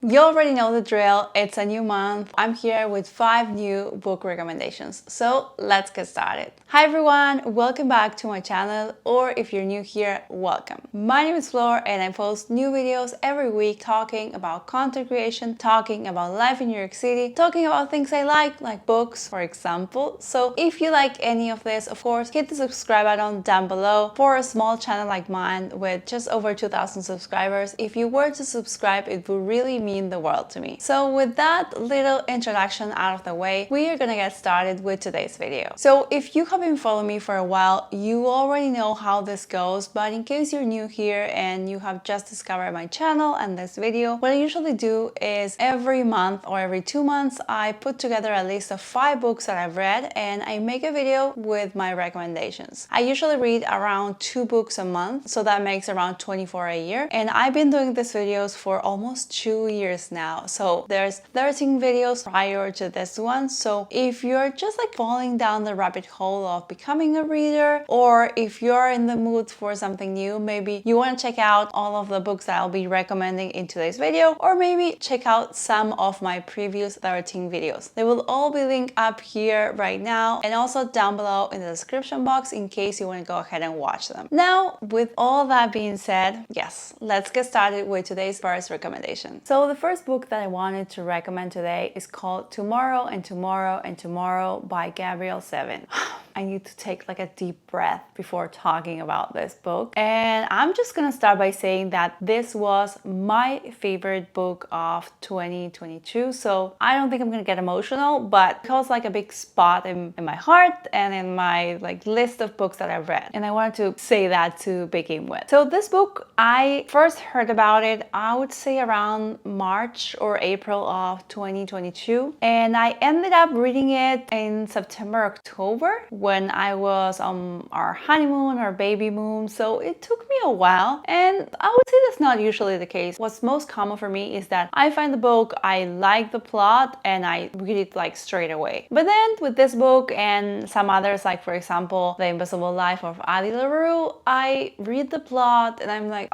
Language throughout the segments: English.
You already know the drill, it's a new month. I'm here with 5 new book recommendations, so let's get started. Hi everyone, welcome back to my channel, or if you're new here, welcome. My name is Flor and I post new videos every week talking about content creation, talking about life in New York City, talking about things I like books, for example. So if you like any of this, of course, hit the subscribe button down below. For a small channel like mine with just over 2,000 subscribers, if you were to subscribe, it would really mean the world to me. So with that little introduction out of the way, we are gonna get started with today's video. So if you have been following me for a while, you already know how this goes, but in case you're new here and you have just discovered my channel and this video, what I usually do is every month or every 2 months, I put together a list of 5 books that I've read and I make a video with my recommendations. I usually read around 2 books a month, so that makes around 24 a year, and I've been doing these videos for almost 2 years now. So there's 13 videos prior to this one. So if you're just like falling down the rabbit hole of becoming a reader, or if you're in the mood for something new, maybe you want to check out all of the books that I'll be recommending in today's video, or maybe check out some of my previous 13 videos. They will all be linked up here right now and also down below in the description box in case you want to go ahead and watch them. Now, with all that being said, yes, let's get started with today's first recommendation. So the first book that I wanted to recommend today is called Tomorrow and Tomorrow and Tomorrow by Gabrielle Zevin. I need to take like a deep breath before talking about this book. And I'm just gonna start by saying that this was my favorite book of 2022. So I don't think I'm gonna get emotional, but it holds like a big spot in my heart and in my like list of books that I've read. And I wanted to say that to begin with. So this book, I first heard about it, I would say around March or April of 2022. And I ended up reading it in September, October, when I was on our honeymoon or baby moon. So it took me a while, and I would say that's not usually the case. What's most common for me is that I find the book, I like the plot, and I read it like straight away. But then with this book and some others, like for example, The Invisible Life of Addie LaRue, I read the plot and I'm like,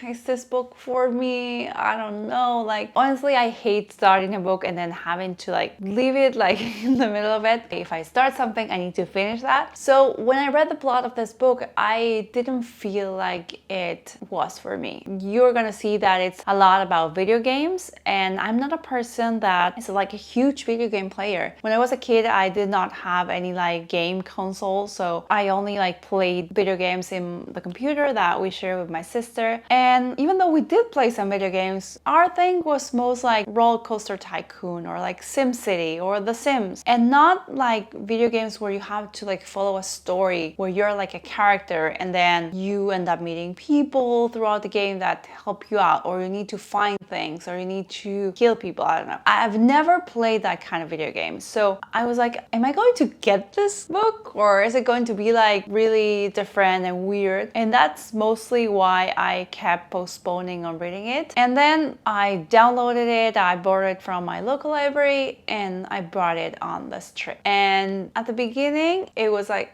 is this book for me? I don't know. Like honestly, I hate starting a book and then having to like leave it like in the middle of it. If I start something, I need to finish that. So when I read the plot of this book, I didn't feel like it was for me. You're gonna see that it's a lot about video games, and I'm not a person that is like a huge video game player. When I was a kid, I did not have any like game console, so I only like played video games in the computer that we share with my sister. And even though we did play some video games, our thing was most like Roller Coaster Tycoon or like SimCity or The Sims, and not like video games where you have to like follow a story where you're like a character and then you end up meeting people throughout the game that help you out, or you need to find things, or you need to kill people. I don't know. I've never played that kind of video game. So I was like, am I going to get this book, or is it going to be like really different and weird? And that's mostly why I kept postponing on reading it. And then I downloaded it, I bought it from my local library, and I brought it on this trip. And at the beginning, it was like,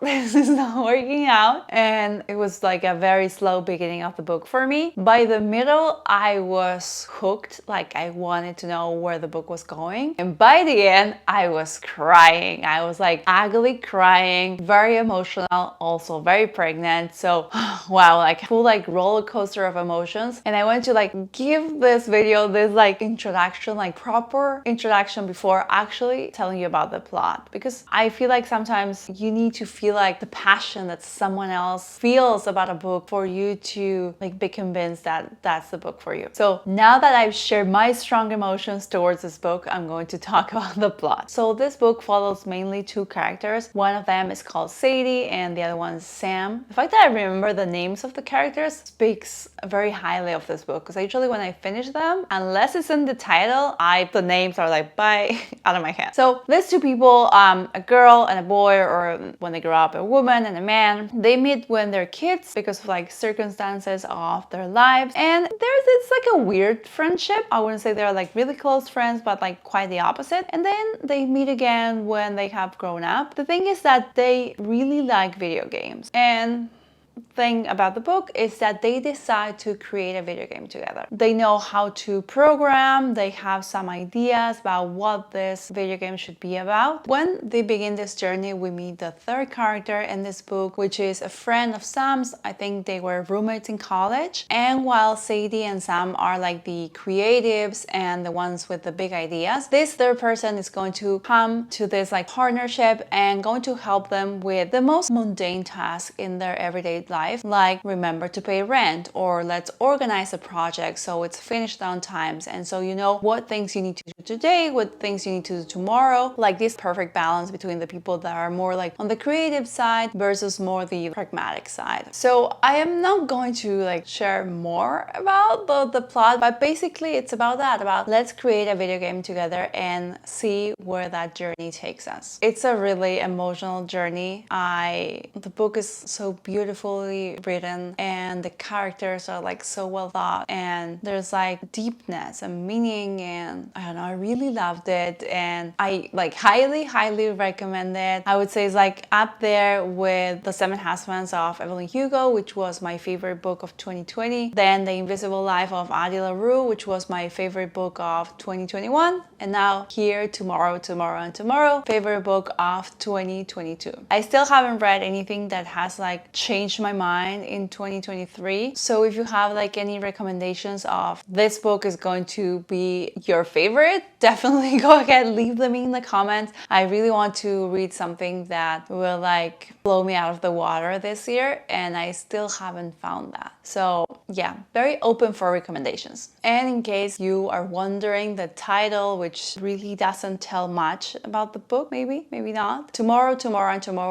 this is not working out. And it was like a very slow beginning of the book for me. By the middle, I was hooked. Like I wanted to know where the book was going. And by the end, I was crying. I was like ugly crying, very emotional, also very pregnant. So wow, like full like roller coaster of emotions. And I went to like give this video this like introduction, like proper introduction before actually telling you about the plot, because I feel like sometimes you need to feel like the passion that someone else feels about a book for you to like be convinced that that's the book for you. So now that I've shared my strong emotions towards this book, I'm going to talk about the plot. So this book follows mainly 2 characters. One of them is called Sadie and the other one is Sam. The fact that I remember the names of the characters speaks very highly of this book, because usually when I finish them, unless it's in the title, the names are like bye out of my head. So these 2 people, a girl and a boy, or when they grow up, a woman and a man, they meet when they're kids because of like circumstances of their lives, and it's like a weird friendship. I wouldn't say they're like really close friends, but like quite the opposite. And then they meet again when they have grown up. The thing is that they really like video games, and thing about the book is that they decide to create a video game together. They know how to program, they have some ideas about what this video game should be about. When they begin this journey, we meet the third character in this book, which is a friend of Sam's. I think they were roommates in college. And while Sadie and Sam are like the creatives and the ones with the big ideas, this third person is going to come to this like partnership and going to help them with the most mundane tasks in their everyday life, like remember to pay rent, or let's organize a project so it's finished on times, and so you know what things you need to do today, what things you need to do tomorrow. Like this perfect balance between the people that are more like on the creative side versus more the pragmatic side. So I am not going to like share more about the plot, but basically it's about that, about let's create a video game together and see where that journey takes us. It's a really emotional journey. The book is so beautifully written and the characters are like so well thought, and there's like deepness and meaning, and I don't know, I really loved it, and I like highly recommend it. I would say it's like up there with The Seven Husbands of Evelyn Hugo, which was my favorite book of 2020, then The Invisible Life of Adi LaRue, which was my favorite book of 2021, and now here, Tomorrow, favorite book of 2022. I still haven't read anything that has like changed my mind in 2023. So if you have like any recommendations of this book is going to be your favorite, definitely go ahead, leave them in the comments. I really want to read something that will like blow me out of the water this year, and I still haven't found that. So yeah, very open for recommendations. And in case you are wondering, the title, which really doesn't tell much about the book, maybe not. Tomorrow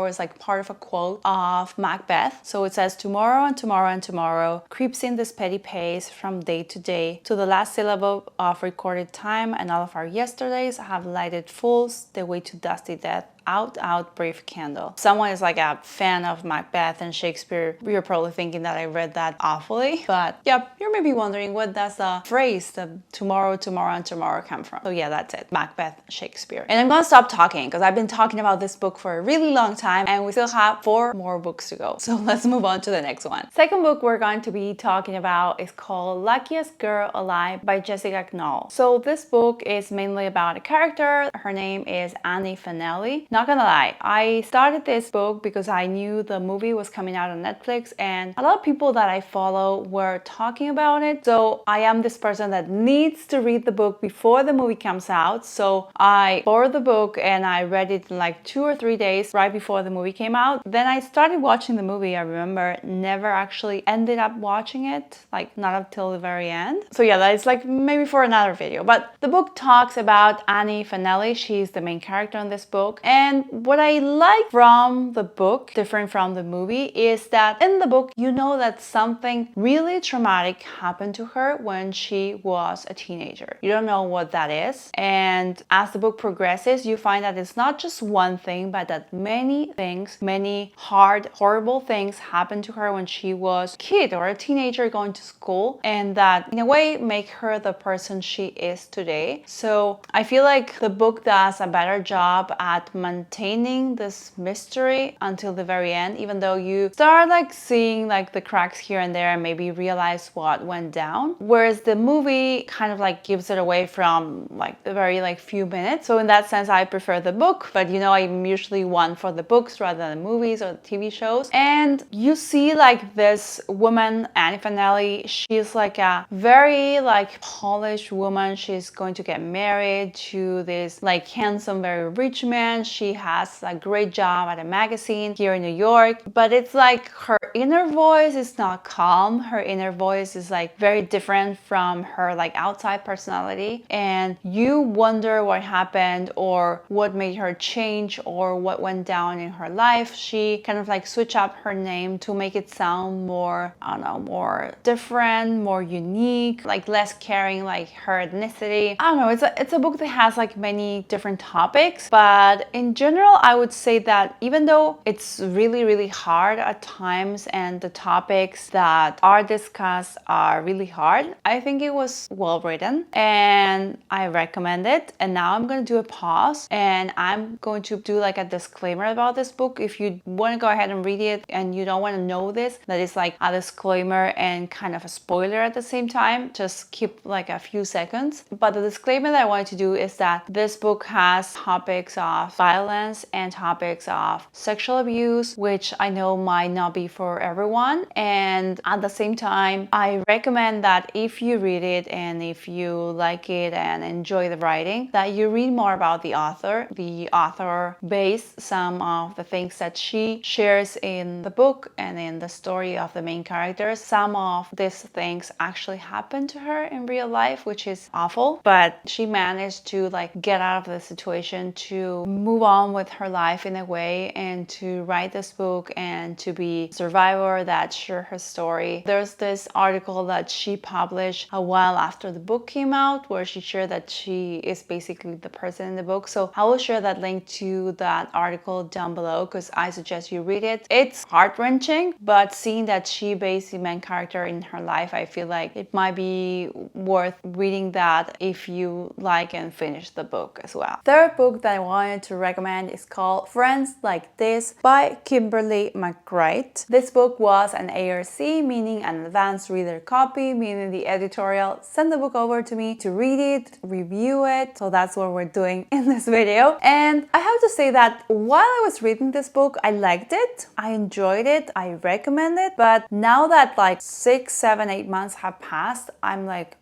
is like part of a quote of Macbeth. So it says, tomorrow and tomorrow and tomorrow creeps in this petty pace from day to day, to the last syllable of recorded time, and all of our yesterdays have lighted fools the way to dusty death. Out, brief candle. Someone is like a fan of Macbeth and Shakespeare. You're probably thinking that I read that awfully, but yeah, you're maybe wondering what does the phrase, the tomorrow and tomorrow come from. So yeah, that's it. Macbeth, Shakespeare. And I'm gonna stop talking because I've been talking about this book for a really long time and we still have 4 more books to go. So let's move on to the next one. Second book we're going to be talking about is called Luckiest Girl Alive by Jessica Knoll. So this book is mainly about a character. Her name is Annie Fanelli. Not gonna lie, I started this book because I knew the movie was coming out on Netflix and a lot of people that I follow were talking about it. So I am this person that needs to read the book before the movie comes out. So I borrowed the book and I read it in like 2 or 3 days right before the movie came out. Then I started watching the movie. I remember never actually ended up watching it, like not up till the very end. So yeah, that is like maybe for another video. But the book talks about Annie Fanelli. She's the main character in this book. And what I like from the book, different from the movie, is that in the book, you know that something really traumatic happened to her when she was a teenager. You don't know what that is. And as the book progresses, you find that it's not just one thing, but that many things, many hard, horrible things happened to her when she was a kid or a teenager going to school, and that in a way make her the person she is today. So I feel like the book does a better job at maintaining this mystery until the very end, even though you start like seeing like the cracks here and there and maybe realize what went down, whereas the movie kind of like gives it away from like the very like few minutes. So in that sense I prefer the book, but you know, I'm usually one for the books rather than the movies or the TV shows. And you see like this woman, Annie Fanelli, she's like a very like polished woman. She's going to get married to this like handsome, very rich man. She has a great job at a magazine here in New York, but it's like her inner voice is not calm. Her inner voice is like very different from her like outside personality, and you wonder what happened or what made her change or what went down in her life. She kind of like switch up her name to make it sound more, I don't know, more different, more unique, like less caring like her ethnicity. I don't know, it's a book that has like many different topics, but in general I would say that even though it's really hard at times themes and the topics that are discussed are really hard. I think it was well written and I recommend it. And now I'm going to do a pause and I'm going to do like a disclaimer about this book. If you want to go ahead and read it and you don't want to know this, that is like a disclaimer and kind of a spoiler at the same time, just keep like a few seconds. But the disclaimer that I wanted to do is that this book has topics of violence and topics of sexual abuse, which I know might not be for everyone. And at the same time, I recommend that if you read it and if you like it and enjoy the writing, that you read more about the author. The author based some of the things that she shares in the book and in the story of the main characters. Some of these things actually happened to her in real life, which is awful, but she managed to like get out of the situation, to move on with her life in a way, and to write this book and to be a survivor that shared her story. There's this article that she published a while after the book came out where she shared that she is basically the person in the book. So I will share that link to that article down below because I suggest you read it. It's heart-wrenching, but seeing that she based the main character in her life, I feel like it might be worth reading that if you like and finish the book as well. Third book that I wanted to recommend is called Friends Like This by Kimberly McCreight. This book was an ARC, meaning an advanced reader copy, meaning the editorial sent the book over to me to read it, review it. So that's what we're doing in this video. And I have to say that while I was reading this book, I liked it, I enjoyed it, I recommend it. But now that like 6, 7, 8 months have passed, I'm like,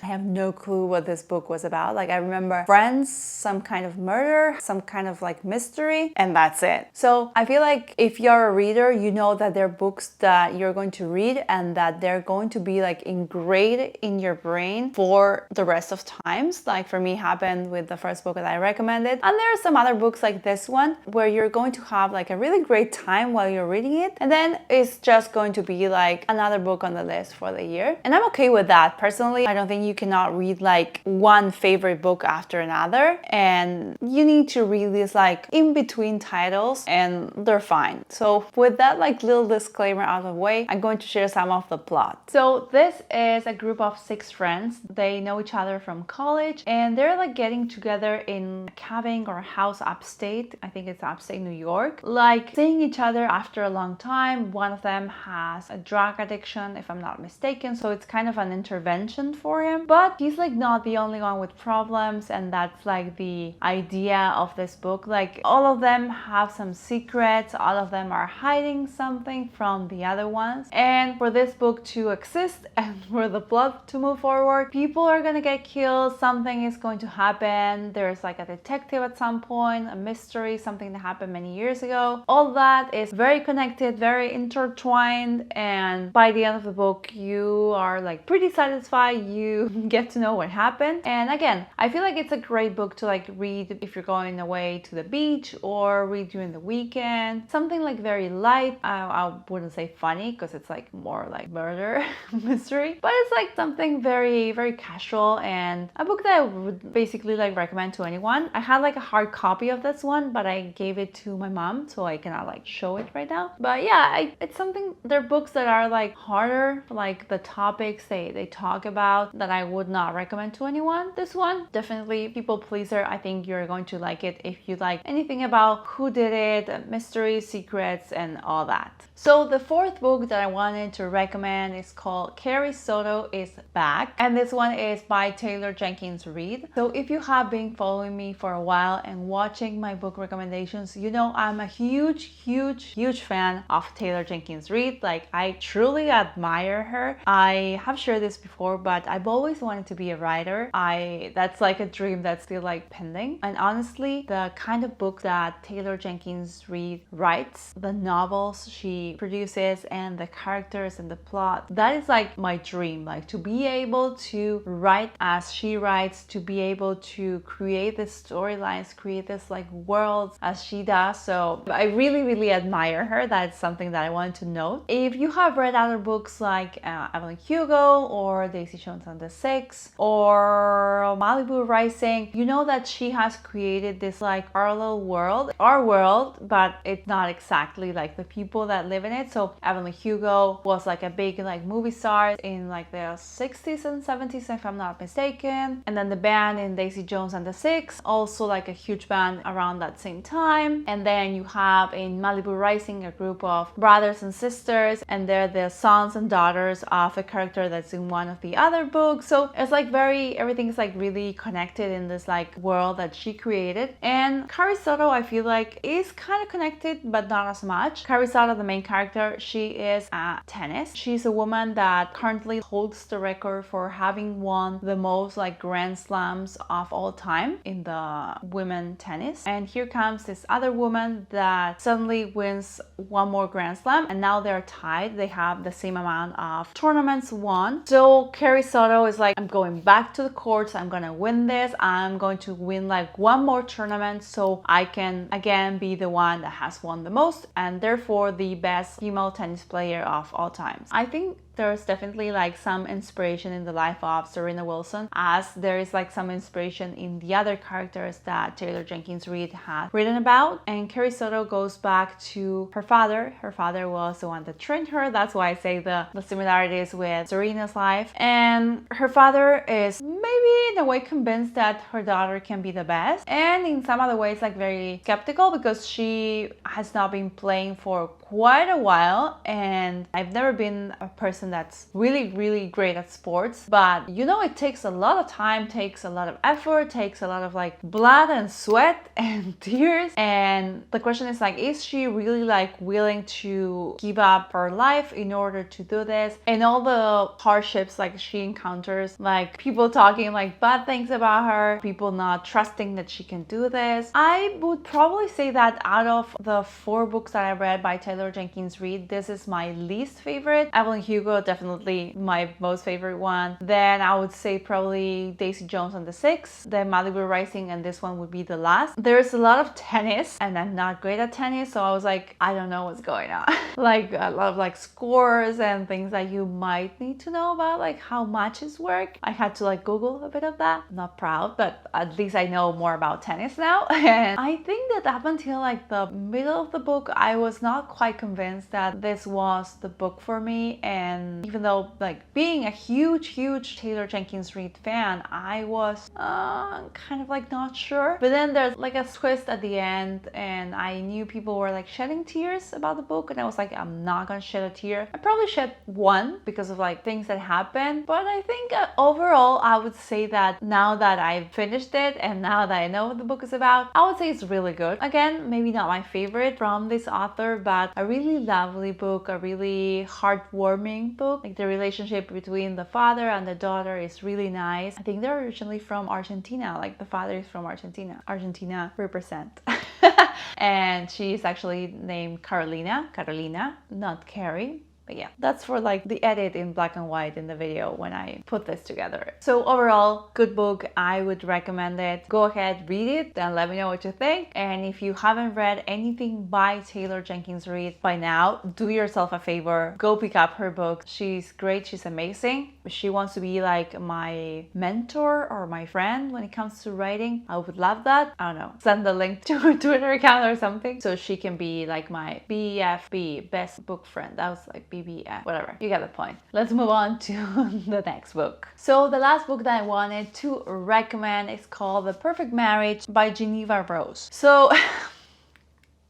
I have no clue what this book was about. Like I remember friends, some kind of murder, some kind of like mystery, and that's it. So I feel like if you're a reader, you know that there are books that you're going to read and that they're going to be like engraved in your brain for the rest of times. Like for me happened with the first book that I recommended. And there are some other books like this one where you're going to have like a really great time while you're reading it. And then it's just going to be like another book on the list for the year. And I'm okay with that. Personally, I don't think you cannot read like one favorite book after another, and you need to read these like in between titles and they're fine. So with that like little disclaimer out of the way, I'm going to share some of the plot. So this is a group of 6 friends. They know each other from college and they're like getting together in a cabin or a house upstate. I think it's upstate New York, like seeing each other after a long time. One of them has a drug addiction, if I'm not mistaken, so it's kind of an intervention for him. But he's like not the only one with problems, and that's like the idea of this book. Like all of them have some secrets, all of them are hiding something from the other ones. And for this book to exist and for the plot to move forward, people are gonna get killed, something is going to happen. There's like a detective at some point, a mystery, something that happened many years ago. All that is very connected, very intertwined, and by the end of the book you are like pretty satisfied. You get to know what happened. And again, I feel like it's a great book to like read if you're going away to the beach or read during the weekend. Something like very light. I wouldn't say funny because it's like more like murder mystery, but it's like something very, very casual and a book that I would basically like recommend to anyone. I had like a hard copy of this one, but I gave it to my mom, so I cannot like show it right now. But yeah, it's something, they're books that are like harder, like the topics they talk about that I would not recommend to anyone. This one, definitely people pleaser. I think you're going to like it if you like anything about who did it, mysteries, secrets, and all that. So the fourth book that I wanted to recommend is called Carrie Soto is Back, and this one is by Taylor Jenkins Reid. So if you have been following me for a while and watching my book recommendations, you know I'm a huge fan of Taylor Jenkins Reid. Like I truly admire her. I have shared this before, but I've always wanted to be a writer. That's like a dream that's still like pending. And honestly, the kind of book that Taylor Jenkins Reid writes, the novels she produces and the characters and the plot, that is like my dream. Like to be able to write as she writes, to be able to create these storylines, create this like worlds as she does. So I really admire her. That's something that I wanted to note. If you have read other books like Evelyn Hugo or Daisy Jones and the 6 or Malibu Rising, you know that she has created this like parallel world, our world, but it's not exactly like the people that live in it. So Evelyn Hugo was like a big like movie star in like the 60s and 70s, if I'm not mistaken. And then the band in Daisy Jones and the Six, also like a huge band around that same time. And then you have in Malibu Rising a group of brothers and sisters, and they're the sons and daughters of a character that's in one of the other books. So it's like everything's like really connected in this like world that she created. And Carrie Soto, I feel like, is kind of connected, but not as much. Carrie Soto, the main character, she is at tennis. She's a woman that currently holds the record for having won the most like Grand Slams of all time in the women tennis. And here comes this other woman that suddenly wins one more Grand Slam, and now they're tied. They have the same amount of tournaments won. So Carrie Soto is like, I'm going back to the courts, I'm gonna win this, I'm going to win like one more tournament so I can again be the one that has won the most and therefore the best female tennis player of all times. I think there's definitely like some inspiration in the life of Serena Wilson, as there is like some inspiration in the other characters that Taylor Jenkins Reid had written about. And Carrie Soto goes back to her father. Her father was the one that trained her. That's why I say the similarities with Serena's life. And her father is maybe in a way convinced that her daughter can be the best, and in some other ways like very skeptical because she has not been playing for quite a while. And I've never been a person that's really great at sports, but you know, it takes a lot of time, takes a lot of effort, takes a lot of like blood and sweat and tears. And the question is like, is she really like willing to give up her life in order to do this? And all the hardships like she encounters, like people talking like bad things about her, people not trusting that she can do this. I would probably say that out of the 4 books that I read by Taylor Jenkins Reid, this is my least favorite. Evelyn Hugo, definitely my most favorite one. Then I would say probably Daisy Jones and the Six, then Malibu Rising, and this one would be the last. There's a lot of tennis and I'm not great at tennis, so I was like, I don't know what's going on. Like a lot of like scores and things that you might need to know about, like how matches work. I had to like Google a bit of that. I'm not proud, but at least I know more about tennis now. And I think that up until like the middle of the book, I was not quite convinced that this was the book for me. And even though like being a huge Taylor Jenkins Reid fan, I was kind of like not sure. But then there's like a twist at the end, and I knew people were like shedding tears about the book, and I was like, I'm not gonna shed a tear. I probably shed one because of like things that happened, but I think overall I would say that now that I've finished it and now that I know what the book is about, I would say it's really good. Again, maybe not my favorite from this author, but a really lovely book, a really heartwarming book. Like the relationship between the father and the daughter is really nice. I think they're originally from Argentina, like the father is from Argentina. Argentina represent. And she's actually named Carolina, not Carrie. But yeah, that's for like the edit in black and white in the video when I put this together. So overall, good book. I would recommend it. Go ahead, read it, then let me know what you think. And if you haven't read anything by Taylor Jenkins Reid by now, do yourself a favor. Go pick up her book. She's great. She's amazing. She wants to be like my mentor or my friend when it comes to writing. I would love that. I don't know. Send the link to her Twitter account or something so she can be like my BFB, best book friend. That was like BBF, whatever. You get the point. Let's move on to the next book. So the last book that I wanted to recommend is called The Perfect Marriage by Jeneva Rose. So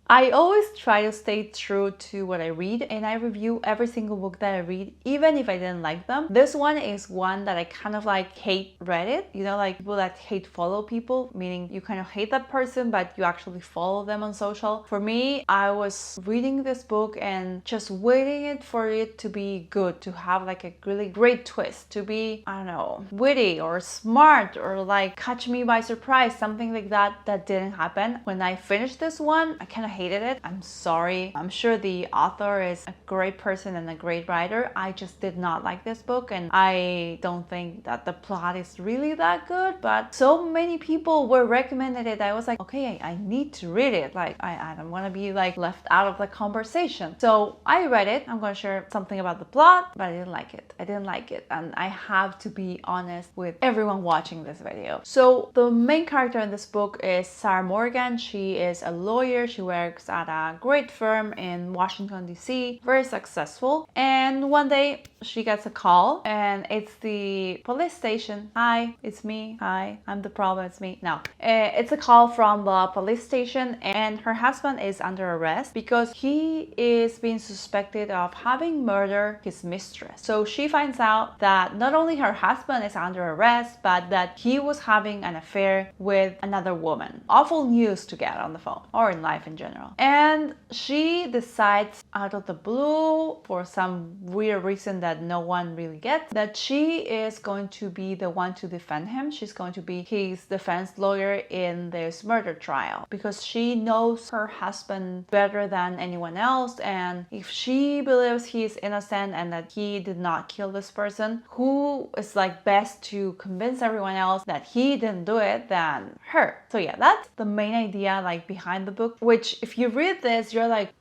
I always try to stay true to what I read, and I review every single book that I read, even if I didn't like them. This one is one that I kind of like hate Reddit, you know, like people that hate follow people, meaning you kind of hate that person, but you actually follow them on social. For me, I was reading this book and just waiting for it to be good, to have like a really great twist, to be, I don't know, witty or smart or like catch me by surprise, something like that. That didn't happen. When I finished this one, I kind of hated it. I'm sorry. I'm sure the author is a great person and a great writer. I just did not like this book, and I don't think that the plot is really that good, but so many people were recommended it. I was like, okay, I need to read it. Like, I don't want to be like left out of the conversation. So I read it. I'm going to share something about the plot, but I didn't like it. I didn't like it. And I have to be honest with everyone watching this video. So the main character in this book is Sarah Morgan. She is a lawyer. She works at a great firm in Washington, D.C., very successful. And one day she gets a call, and it's the police station. Hi, it's me. Hi, I'm the problem. It's me. No, it's a call from the police station, and her husband is under arrest because he is being suspected of having murdered his mistress. So she finds out that not only her husband is under arrest, but that he was having an affair with another woman. Awful news to get on the phone or in life in general. And she decides out of the blue, for some weird reason that no one really gets, that she is going to be the one to defend him. She's going to be his defense lawyer in this murder trial because she knows her husband better than anyone else, and if she believes he's innocent and that he did not kill this person, who is like best to convince everyone else that he didn't do it than her? So yeah, that's the main idea like behind the book, which if you read this, you're like,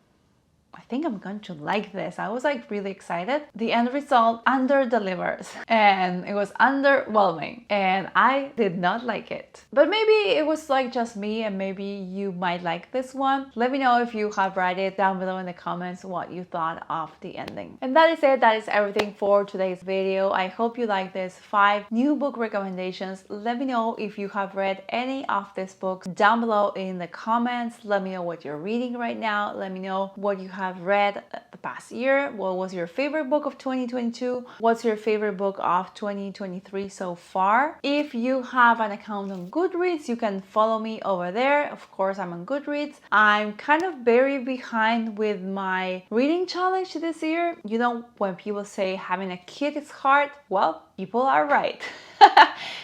I think I'm going to like this. I was like really excited. The end result under delivers, and it was underwhelming, and I did not like it. But maybe it was like just me, and maybe you might like this one. Let me know if you have read it down below in the comments what you thought of the ending. And that is it. That is everything for today's video. I hope you like this 5 new book recommendations. Let me know if you have read any of these books down below in the comments. Let me know what you're reading right now. Let me know what you have read the past year. What was your favorite book of 2022? What's your favorite book of 2023 so far? If you have an account on Goodreads, you can follow me over there. Of course, I'm on Goodreads. I'm kind of very behind with my reading challenge this year. You know, when people say having a kid is hard, well, people are right.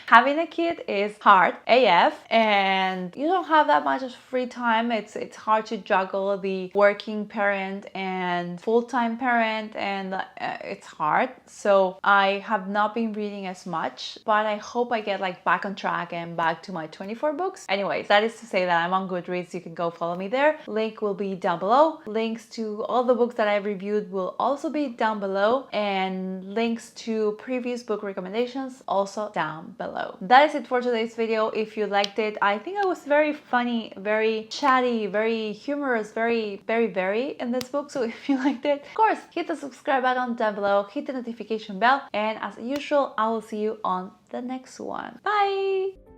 Having a kid is hard AF, and you don't have that much free time. It's hard to juggle the working parent and full-time parent, and it's hard. So I have not been reading as much, but I hope I get like back on track and back to my 24 books. Anyways, that is to say that I'm on Goodreads. You can go follow me there. Link will be down below. Links to all the books that I reviewed will also be down below, and links to previous book recommendations also down below. That is it for today's video. If you liked it, I think I was very funny, very chatty, very humorous, very in this book. So if you liked it, of course, hit the subscribe button down below, hit the notification bell, and as usual, I will see you on the next one. Bye!